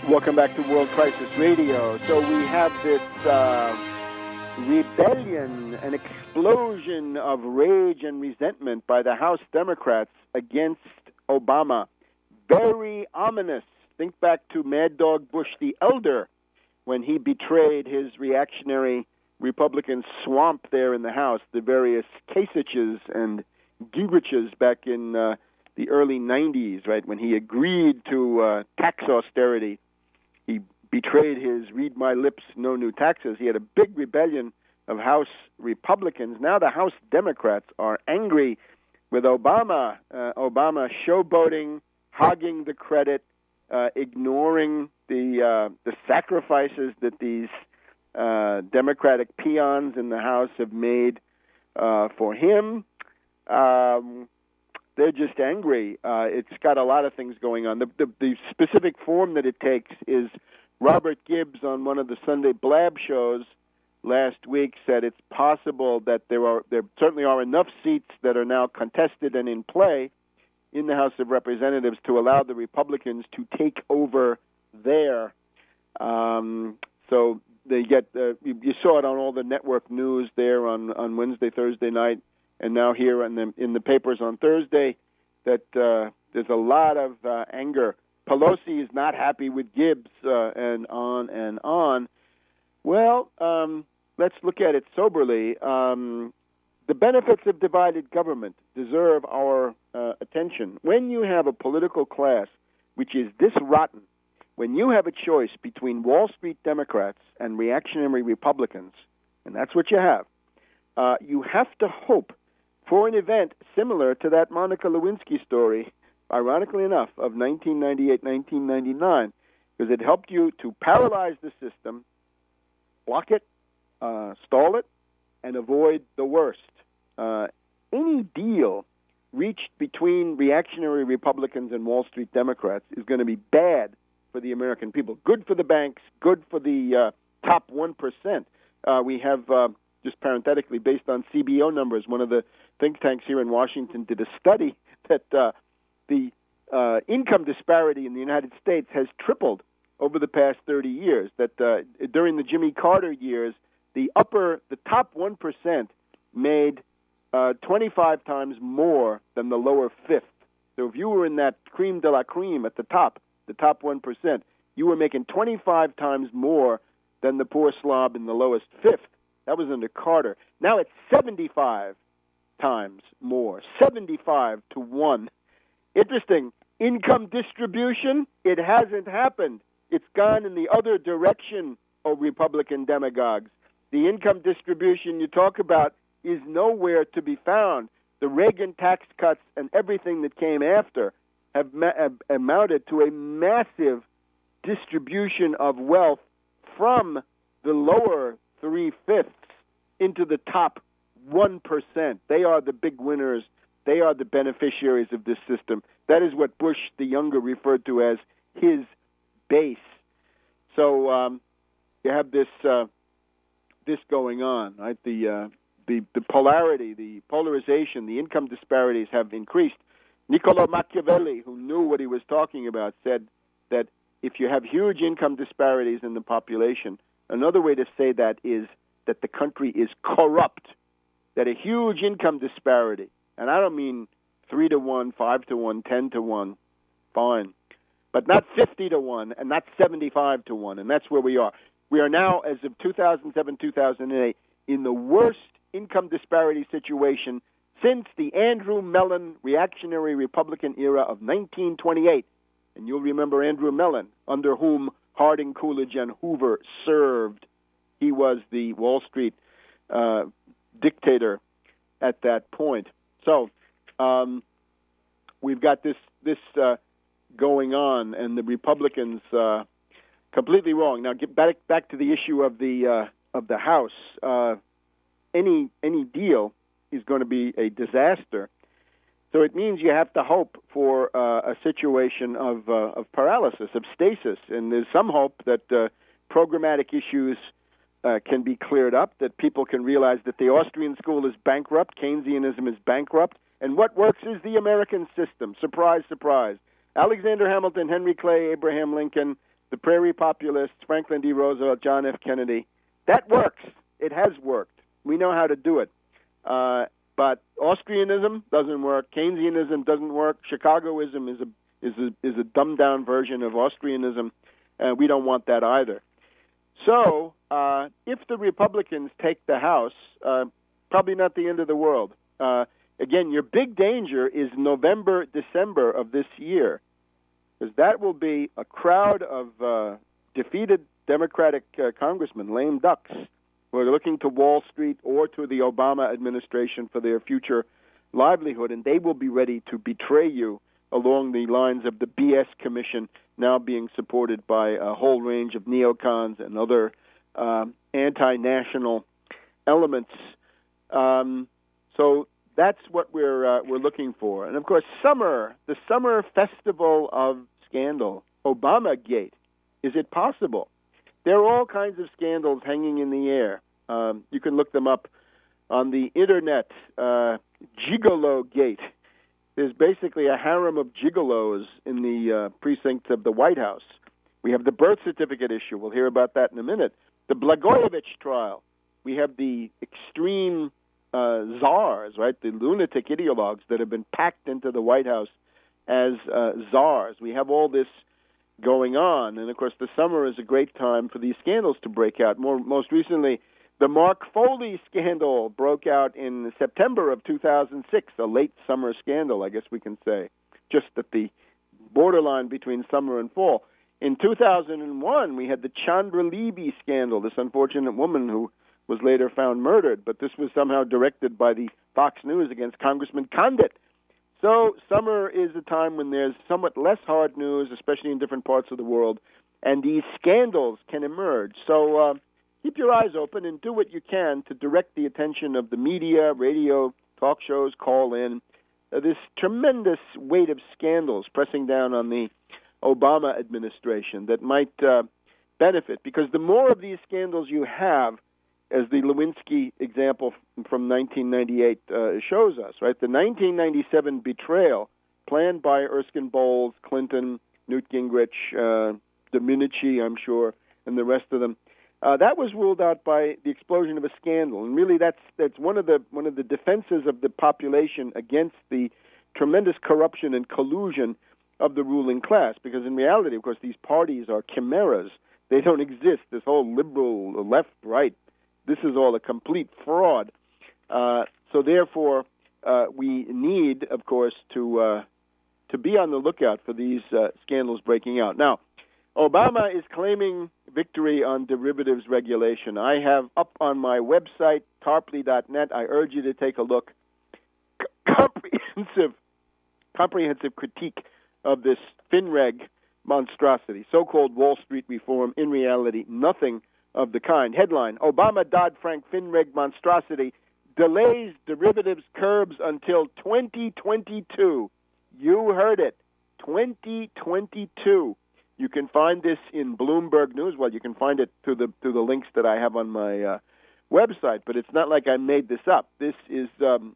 Welcome back to World Crisis Radio. So we have this rebellion, an explosion of rage and resentment by the House Democrats against Obama. Very ominous. Think back to Mad Dog Bush the Elder when he betrayed his reactionary Republican swamp there in the House, the various Kasich's and Gingrich's back in the early 90s, right, when he agreed to tax austerity. He betrayed his read my lips, no new taxes. He had a big rebellion of House Republicans. Now the House Democrats are angry with Obama. Obama showboating, hogging the credit, ignoring the sacrifices that these Democratic peons in the House have made for him. They're just angry. It's got a lot of things going on. The specific form that it takes is Robert Gibbs on one of the Sunday Blab shows last week said it's possible that there certainly are enough seats that are now contested and in play in the House of Representatives to allow the Republicans to take over there. So they get you saw it on all the network news there on Wednesday, Thursday night. And now here in the papers on Thursday that there's a lot of anger. Pelosi is not happy with Gibbs and on and on. Well, let's look at it soberly. The benefits of divided government deserve our attention. When you have a political class which is this rotten, when you have a choice between Wall Street Democrats and reactionary Republicans, and that's what you have to hope for an event similar to that Monica Lewinsky story, ironically enough, of 1998, 1999, because it helped you to paralyze the system, block it, stall it, and avoid the worst. Any deal reached between reactionary Republicans and Wall Street Democrats is going to be bad for the American people. Good for the banks, good for the top 1%. We have, just parenthetically, based on CBO numbers, one of the think tanks here in Washington did a study that the income disparity in the United States has tripled over the past 30 years, that during the Jimmy Carter years, the top 1% made 25 times more than the lower fifth. So if you were in that cream de la cream at the top 1%, you were making 25 times more than the poor slob in the lowest fifth. That was under Carter. Now it's 75 times more, 75 to 1. Interesting. Income distribution, it hasn't happened. It's gone in the other direction, oh Republican demagogues. The income distribution you talk about is nowhere to be found. The Reagan tax cuts and everything that came after have amounted to a massive distribution of wealth from the lower 3/5 into the top 1%. They are the big winners. They are the beneficiaries of this system. That is what Bush the Younger referred to as his base. So you have this going on, right? The polarity, the polarization, the income disparities have increased. Niccolo Machiavelli, who knew what he was talking about, said that if you have huge income disparities in the population, another way to say that is that the country is corrupt, that a huge income disparity, and I don't mean 3 to 1, 5 to 1, 10 to 1, fine, but not 50 to 1 and not 75 to 1, and that's where we are. We are now, as of 2007, 2008, in the worst income disparity situation since the Andrew Mellon reactionary Republican era of 1928. And you'll remember Andrew Mellon, under whom Harding, Coolidge, and Hoover served. He was the Wall Street dictator at that point. So we've got this going on, and the Republicans completely wrong. Now, get back to the issue of the House. Any deal is going to be a disaster. So it means you have to hope for a situation of paralysis, of stasis, and there's some hope that programmatic issues can be cleared up, that people can realize that the Austrian school is bankrupt, Keynesianism is bankrupt, and what works is the American system. Surprise, surprise. Alexander Hamilton, Henry Clay, Abraham Lincoln, the Prairie Populists, Franklin D. Roosevelt, John F. Kennedy. That works. It has worked. We know how to do it. But Austrianism doesn't work. Keynesianism doesn't work. Chicagoism is a dumbed down version of Austrianism, and we don't want that either. So, if the Republicans take the House, probably not the end of the world. Again, your big danger is November, December of this year, because that will be a crowd of defeated Democratic congressmen, lame ducks, who are looking to Wall Street or to the Obama administration for their future livelihood, and they will be ready to betray you along the lines of the BS Commission, now being supported by a whole range of neocons and other anti-national elements. So that's what we're looking for. And of course, the summer festival of scandal, Obamagate. Is it possible? There are all kinds of scandals hanging in the air. You can look them up on the internet. Gigolo Gate. There's basically a harem of gigolos in the precincts of the White House. We have the birth certificate issue. We'll hear about that in a minute. The Blagojevich trial. We have the extreme czars, right? The lunatic ideologues that have been packed into the White House as czars. We have all this going on. And, of course, the summer is a great time for these scandals to break out. Most recently, the Mark Foley scandal broke out in September of 2006, a late summer scandal, I guess we can say, just at the borderline between summer and fall. In 2001, we had the Chandra Levy scandal, this unfortunate woman who was later found murdered, but this was somehow directed by the Fox News against Congressman Condit. So summer is a time when there's somewhat less hard news, especially in different parts of the world, and these scandals can emerge. So keep your eyes open and do what you can to direct the attention of the media, radio, talk shows, call in. This tremendous weight of scandals pressing down on the Obama administration that might benefit, because the more of these scandals you have, as the Lewinsky example from 1998 shows us, right? The 1997 betrayal planned by Erskine Bowles, Clinton, Newt Gingrich, Domenici, I'm sure, and the rest of them. That was ruled out by the explosion of a scandal, and really that's one of the defenses of the population against the tremendous corruption and collusion of the ruling class. Because in reality, of course, these parties are chimeras; they don't exist. This whole liberal left, right, this is all a complete fraud. So therefore, we need, of course, to be on the lookout for these scandals breaking out. Now, Obama is claiming victory on derivatives regulation. I have up on my website, tarpley.net, I urge you to take a look, comprehensive critique of this FinReg monstrosity, so-called Wall Street reform. In reality, nothing of the kind. Headline, Obama Dodd-Frank FinReg monstrosity delays derivatives curbs until 2022. You heard it, 2022. You can find this in Bloomberg News. Well, you can find it through the links that I have on my website, but it's not like I made this up. This is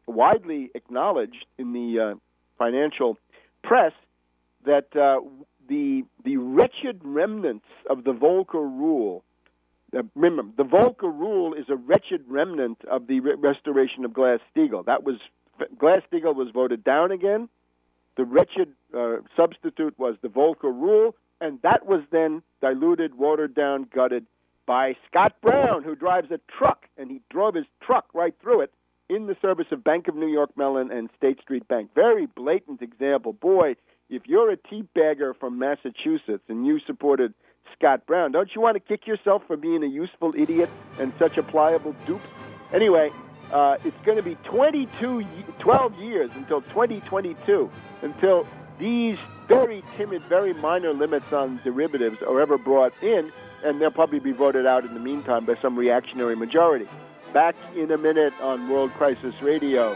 widely acknowledged in the financial press that the wretched remnants of the Volcker rule. Remember, the Volcker rule is a wretched remnant of the restoration of Glass-Steagall. Glass-Steagall was voted down again. The wretched substitute was the Volcker rule, and that was then diluted, watered down, gutted by Scott Brown, who drives a truck, and he drove his truck right through it in the service of Bank of New York Mellon and State Street Bank. Very blatant example. Boy, if you're a teabagger from Massachusetts and you supported Scott Brown, don't you want to kick yourself for being a useful idiot and such a pliable dupe? Anyway, it's going to be 12 years until 2022, until these very timid, very minor limits on derivatives are ever brought in, and they'll probably be voted out in the meantime by some reactionary majority. Back in a minute on World Crisis Radio.